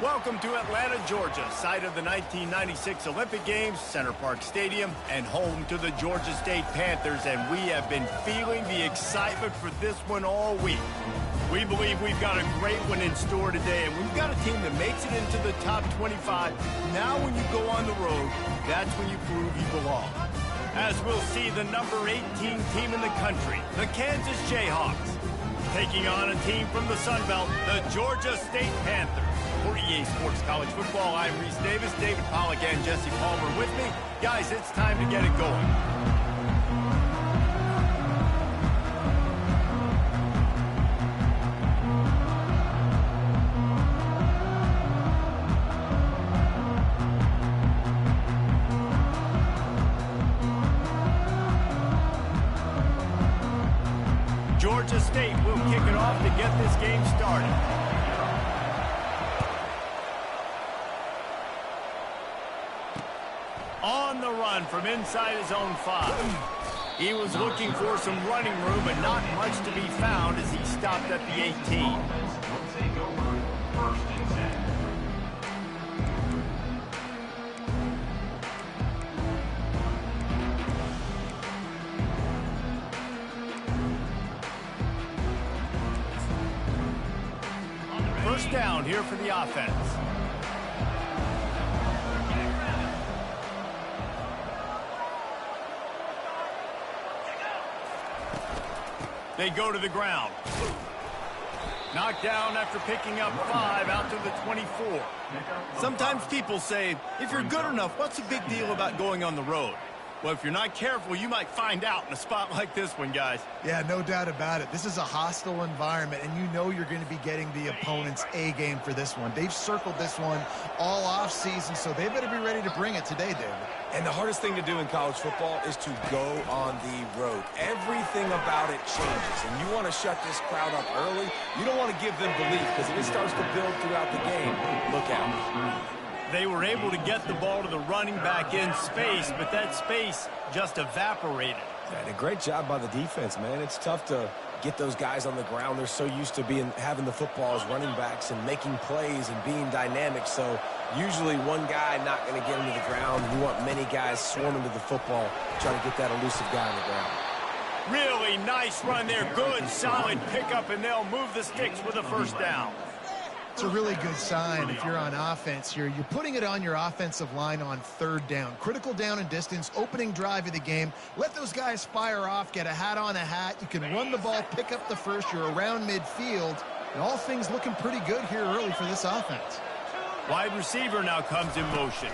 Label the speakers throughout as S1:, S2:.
S1: Welcome to Atlanta, Georgia, site of the 1996 Olympic Games, Center Parc Stadium, and home to the Georgia State Panthers, and we have been feeling the excitement for this one all week. We believe we've got a great one in store today, and we've got a team that makes it into the top 25. Now when you go on the road, that's when you prove you belong. As we'll see the number 18 team in the country, the Kansas Jayhawks, taking on a team from the Sun Belt, the Georgia State Panthers. For EA Sports College Football, I'm Reese Davis, David Pollack, and Jesse Palmer with me. Guys, it's time to get it going. Georgia State will kick it off to get this game started. On the run from inside his own 5. He was looking for some running room, but not much to be found as he stopped at the 18. First down here for the offense. They go to the ground. Knocked down after picking up 5 out to the 24. Sometimes people say, if you're good enough, what's the big deal about going on the road? Well, if you're not careful, you might find out in a spot like this one, guys.
S2: Yeah, no doubt about it. This is a hostile environment, and you know you're going to be getting the opponent's A game for this one. They've circled this one all offseason, so they better be ready to bring it today, David.
S3: And the hardest thing to do in college football is to go on the road. Everything about it changes, and you want to shut this crowd up early. You don't want to give them belief, because if it starts to build throughout the game, look out.
S1: They were able to get the ball to the running back in space, but that space just evaporated.
S3: And a great job by the defense, man. It's tough to get those guys on the ground. They're so used to having the football as running backs and making plays and being dynamic. So usually one guy not going to get into the ground. You want many guys swarming to the football, trying to get that elusive guy on the ground.
S1: Really nice run there. Good, solid pickup, and they'll move the sticks with a first down.
S2: It's a really good sign if you're on offense here. You're putting it on your offensive line on third down. Critical down and distance, opening drive of the game. Let those guys fire off, get a hat on a hat. You can run the ball, pick up the first. You're around midfield. And all things looking pretty good here early for this offense.
S1: Wide receiver now comes in motion.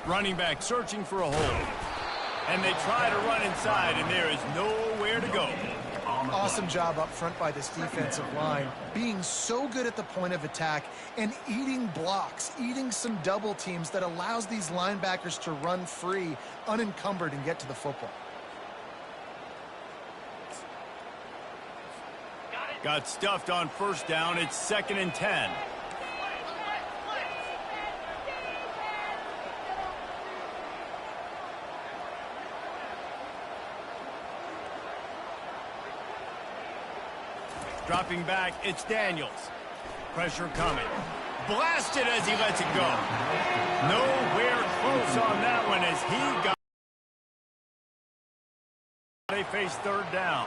S1: Running back searching for a hole. And they try to run inside, and there is nowhere to go.
S2: Awesome job up front by this defensive line, being so good at the point of attack and eating blocks, eating some double teams that allows these linebackers to run free, unencumbered, and get to the football.
S1: Got stuffed on first down. It's 2nd and 10. Dropping back, it's Daniels. Pressure coming. Blasted as he lets it go. Nowhere close on that one as he got. They face third down.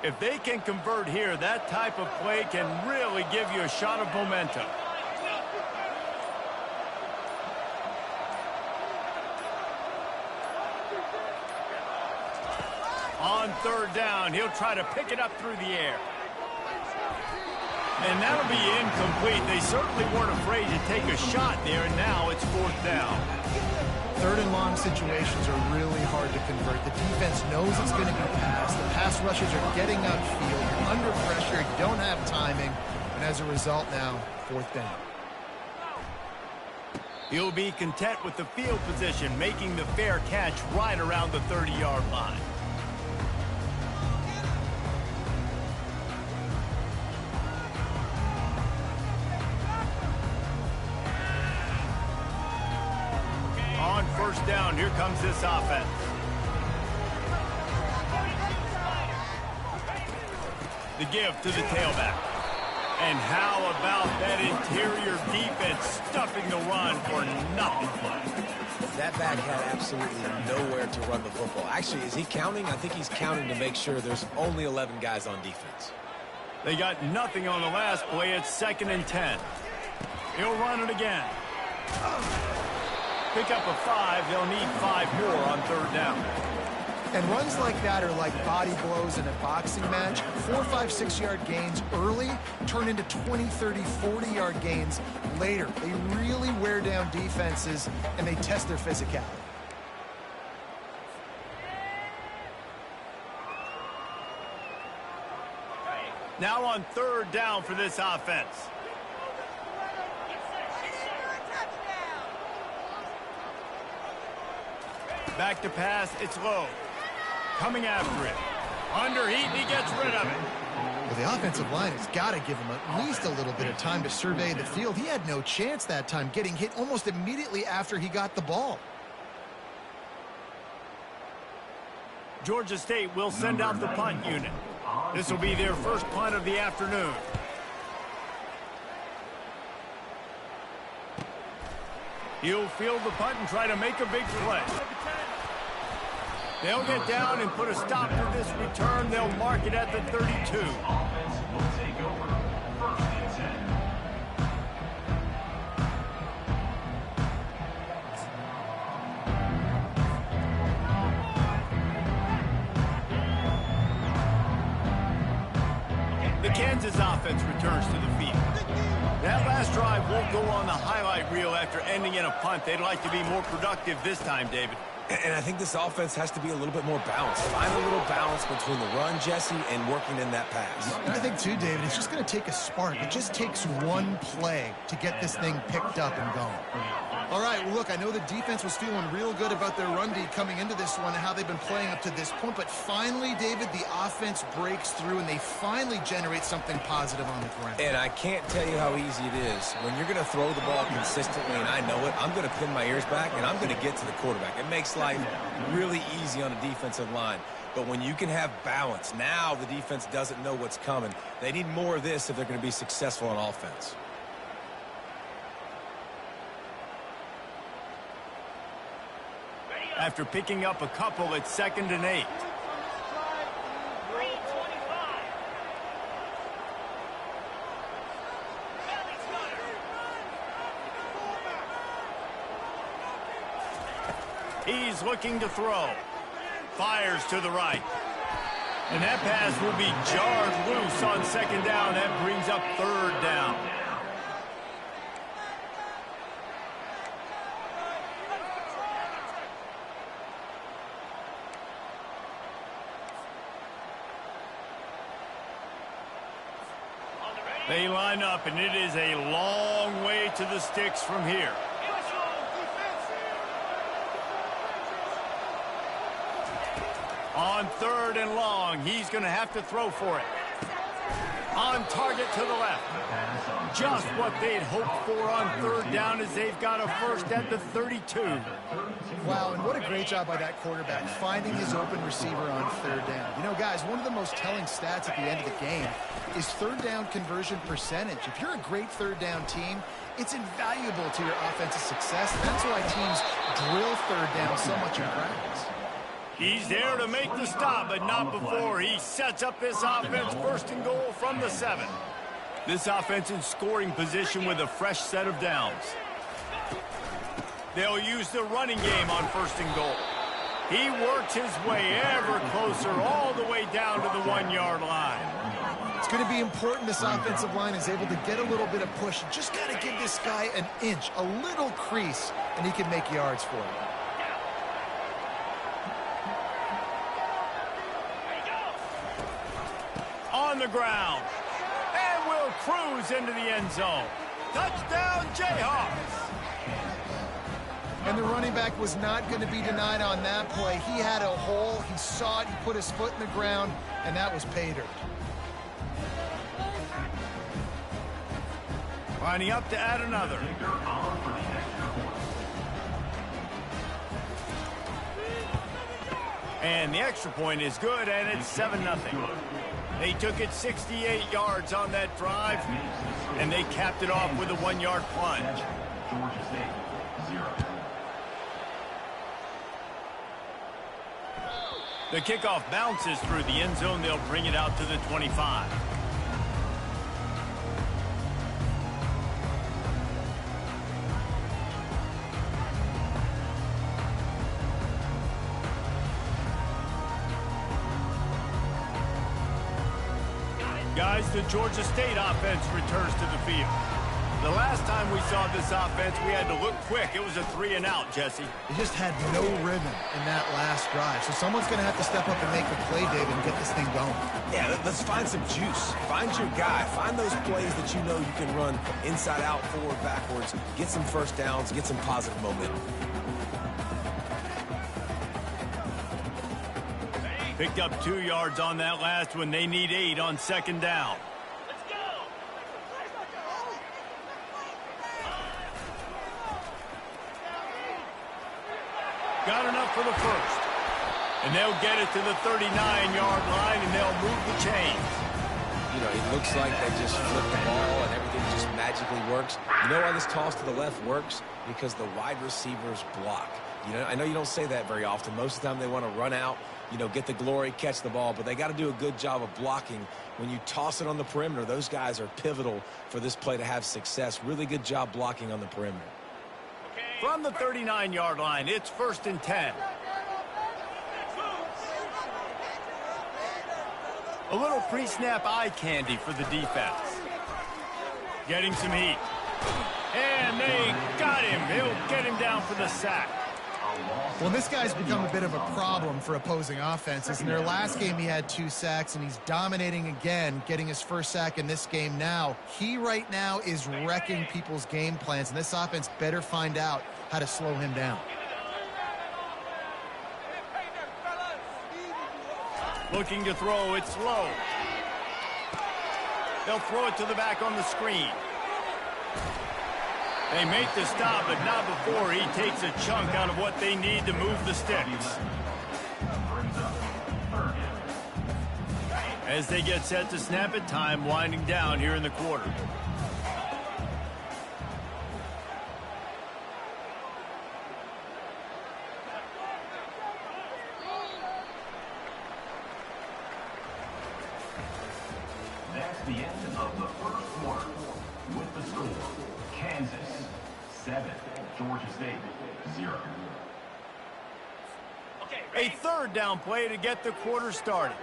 S1: If they can convert here, that type of play can really give you a shot of momentum. On third down, he'll try to pick it up through the air. And that'll be incomplete. They certainly weren't afraid to take a shot there, and now it's fourth down.
S2: Third and long situations are really hard to convert. The defense knows it's going to be passed. The pass rushers are getting upfield. You're under pressure. You don't have timing. And as a result now, fourth down.
S1: He'll be content with the field position, making the fair catch right around the 30-yard line. On first down, here comes this offense. The give to the tailback. And how about that interior defense stuffing the run for nothing?
S3: That back had absolutely nowhere to run the football. Actually, is he counting? I think he's counting to make sure there's only 11 guys on defense.
S1: They got nothing on the last play. It's 2nd and 10. He'll run it again. Pick up a 5. They'll need 5 more on third down.
S2: And runs like that are like body blows in a boxing match. 4, 5, 6-yard gains early turn into 20, 30, 40-yard gains later. They really wear down defenses, and they test their physicality.
S1: Now on third down for this offense. Back to pass, it's low. Coming after it. Under heat, and he gets rid of it.
S2: Well, the offensive line has got to give him at least a little bit of time to survey the field. He had no chance that time, getting hit almost immediately after he got the ball.
S1: Georgia State will send out the punt unit. This will be their first punt of the afternoon. He'll field the punt and try to make a big play. They'll get down and put a stop to this return. They'll mark it at the 32. The Kansas offense returns to the field. That last drive won't go on the highlight reel after ending in a punt. They'd like to be more productive this time, David.
S3: And I think this offense has to be a little bit more balanced. Find a little balance between the run, Jesse, and working in that pass.
S2: And I think, too, David, it's just going to take a spark. It just takes one play to get this thing picked up and going. All right, well, look, I know the defense was feeling real good about their run D coming into this one and how they've been playing up to this point. But finally, David, the offense breaks through, and they finally generate something positive on the ground.
S3: And I can't tell you how easy it is. When you're going to throw the ball consistently, and I know it, I'm going to pin my ears back, and I'm going to get to the quarterback. It makes life really easy on a defensive line. But when you can have balance, now the defense doesn't know what's coming. They need more of this if they're going to be successful on offense.
S1: After picking up a couple, it's 2nd and 8. He's looking to throw. Fires to the right. And that pass will be jarred loose on 2nd down. That brings up 3rd down. They line up, and it is a long way to the sticks from here. On 3rd and long, he's going to have to throw for it. On target to the left. Just what they'd hoped for on 3rd down as they've got a first at the 32.
S2: Wow, and what a great job by that quarterback, finding his open receiver on 3rd down. You know, guys, one of the most telling stats at the end of the game is 3rd down conversion percentage. If you're a great 3rd down team, it's invaluable to your offensive success. That's why teams drill 3rd down so much in practice.
S1: He's there to make the stop, but not before. He sets up this offense first and goal from the 7. This offense in scoring position with a fresh set of downs. They'll use the running game on first and goal. He works his way ever closer all the way down to the 1-yard line.
S2: It's going to be important this offensive line is able to get a little bit of push. Just got to give this guy an inch, a little crease, and he can make yards for you.
S1: On the ground. And will cruise into the end zone. Touchdown, Jayhawks.
S2: And the running back was not going to be denied on that play. He had a hole. He saw it. He put his foot in the ground, and that was pay dirt.
S1: Lining up to add another. And the extra point is good, and it's 7-0. They took it 68 yards on that drive, and they capped it off with a 1-yard plunge. The kickoff bounces through the end zone. They'll bring it out to the 25. Guys, the Georgia State offense returns to the field. The last time we saw this offense, we had to look quick. It was a 3-and-out, Jesse.
S2: They just had no rhythm in that last drive. So someone's going to have to step up and make a play, David, and get this thing going.
S3: Yeah, let's find some juice. Find your guy. Find those plays that you know you can run inside out, forward, backwards. Get some first downs. Get some positive momentum.
S1: Picked up 2 yards on that last one. They need 8 on second down. Got enough for the first. And they'll get it to the 39-yard line, and they'll move the chains.
S3: You know, it looks like they just flip the ball and everything just magically works. You know why this toss to the left works? Because the wide receivers block. You know, I know you don't say that very often. Most of the time they want to run out, you know, get the glory, catch the ball, but they got to do a good job of blocking. When you toss it on the perimeter, those guys are pivotal for this play to have success. Really good job blocking on the perimeter.
S1: From the 39-yard line, it's 1st and 10. A little pre-snap eye candy for the defense. Getting some heat. And they got him. He'll get him down for the sack.
S2: Well, this guy's become a bit of a problem for opposing offenses. In their last game, he had 2 sacks, and he's dominating again, getting his first sack in this game now. He right now is wrecking people's game plans, and this offense better find out how to slow him down.
S1: Looking to throw, it's low. They'll throw it to the back on the screen. They make the stop, but not before he takes a chunk out of what they need to move the sticks. As they get set to snap it, time winding down here in the quarter.
S4: That's the end of the first quarter with the score. Kansas 7, Georgia State 0.
S1: A 3rd down play to get the quarter started.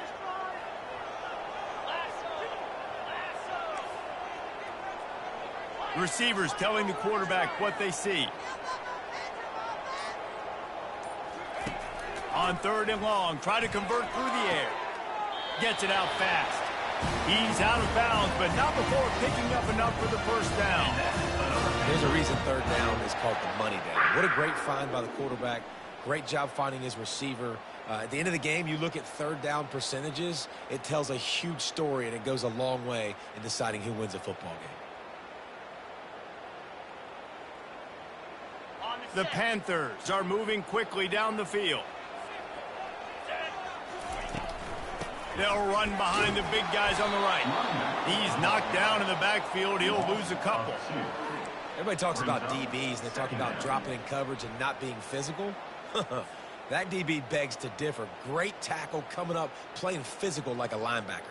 S1: Receivers telling the quarterback what they see. On 3rd and long, try to convert through the air. Gets it out fast. He's out of bounds, but not before picking up enough for the first down.
S3: There's a reason 3rd down is called the money down. What a great find by the quarterback. Great job finding his receiver. At the end of the game, you look at 3rd down percentages. It tells a huge story, and it goes a long way in deciding who wins a football game.
S1: The Panthers are moving quickly down the field. They'll run behind the big guys on the right. He's knocked down in the backfield. He'll lose a couple.
S3: Everybody talks about DBs. They talk about dropping in coverage and not being physical. That DB begs to differ. Great tackle coming up, playing physical like a linebacker.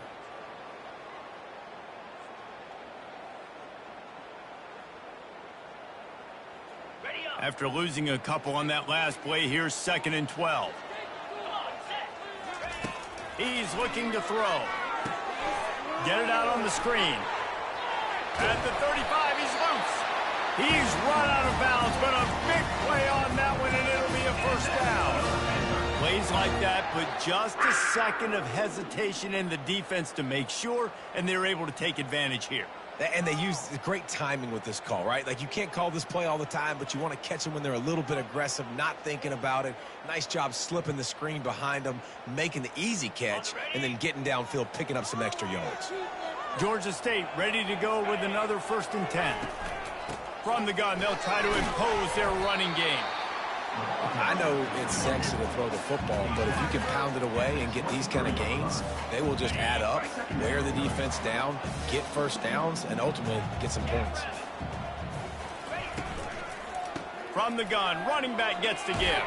S1: After losing a couple on that last play, here's 2nd and 12. He's looking to throw. Get it out on the screen. At the 35, he's loose. He's run out of bounds, but a big play on that one, and it'll be a first down. Plays like that put just a second of hesitation in the defense to make sure, and they're able to take advantage here.
S3: And they use great timing with this call, right? Like, you can't call this play all the time, but you want to catch them when they're a little bit aggressive, not thinking about it. Nice job slipping the screen behind them, making the easy catch, and then getting downfield, picking up some extra yards.
S1: Georgia State ready to go with another 1st and 10. From the gun, they'll try to impose their running game.
S3: I know it's sexy to throw the football, but if you can pound it away and get these kind of gains, they will just add up, wear the defense down, get first downs, and ultimately get some points.
S1: From the gun, running back gets to give.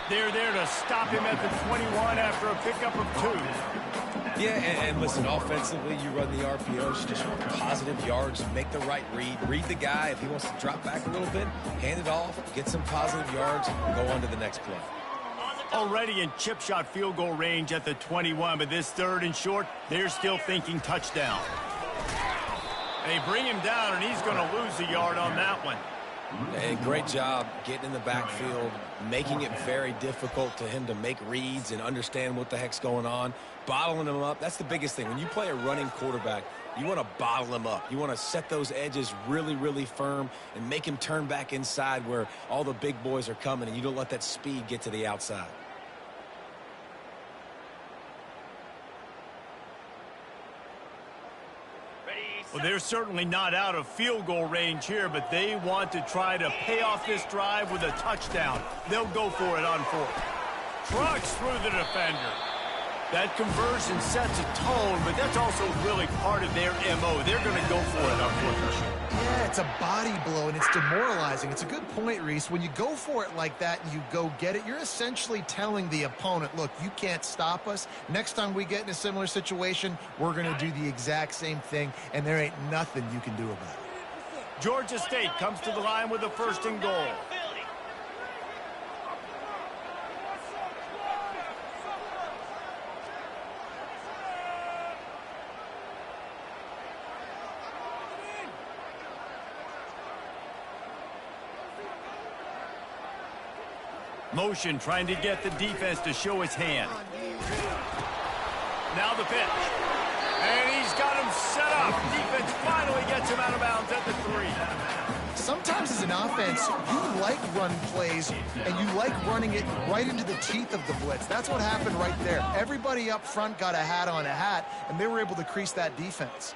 S1: They're there to stop him at the 21 after a pickup of 2.
S3: Yeah, and listen, offensively, you run the RPOs, just positive yards, make the right read the guy. If he wants to drop back a little bit, hand it off, get some positive yards, go on to the next play.
S1: Already in chip shot field goal range at the 21, but this 3rd and short, they're still thinking touchdown. They bring him down, and he's going to lose a yard on that one.
S3: And great job getting in the backfield, making it very difficult to him to make reads and understand what the heck's going on, bottling him up. That's the biggest thing. When you play a running quarterback, you want to bottle him up. You want to set those edges really, really firm and make him turn back inside where all the big boys are coming, and you don't let that speed get to the outside.
S1: Well, they're certainly not out of field goal range here, but they want to try to pay off this drive with a touchdown. They'll go for it on 4th. Trucks through the defender. That conversion sets a tone, but that's also really part of their MO. They're going to go for it on 4th.
S2: Yeah, it's a body blow, and it's demoralizing. It's a good point, Reese. When you go for it like that and you go get it, you're essentially telling the opponent, look, you can't stop us. Next time we get in a similar situation, we're going to do the exact same thing, and there ain't nothing you can do about it.
S1: Georgia State comes to the line with a 1st and goal. Motion trying to get the defense to show his hand. Now the pitch. And he's got him set up. Defense finally gets him out of bounds at the 3.
S2: Sometimes as an offense, you like run plays, and you like running it right into the teeth of the blitz. That's what happened right there. Everybody up front got a hat on a hat, and they were able to crease that defense.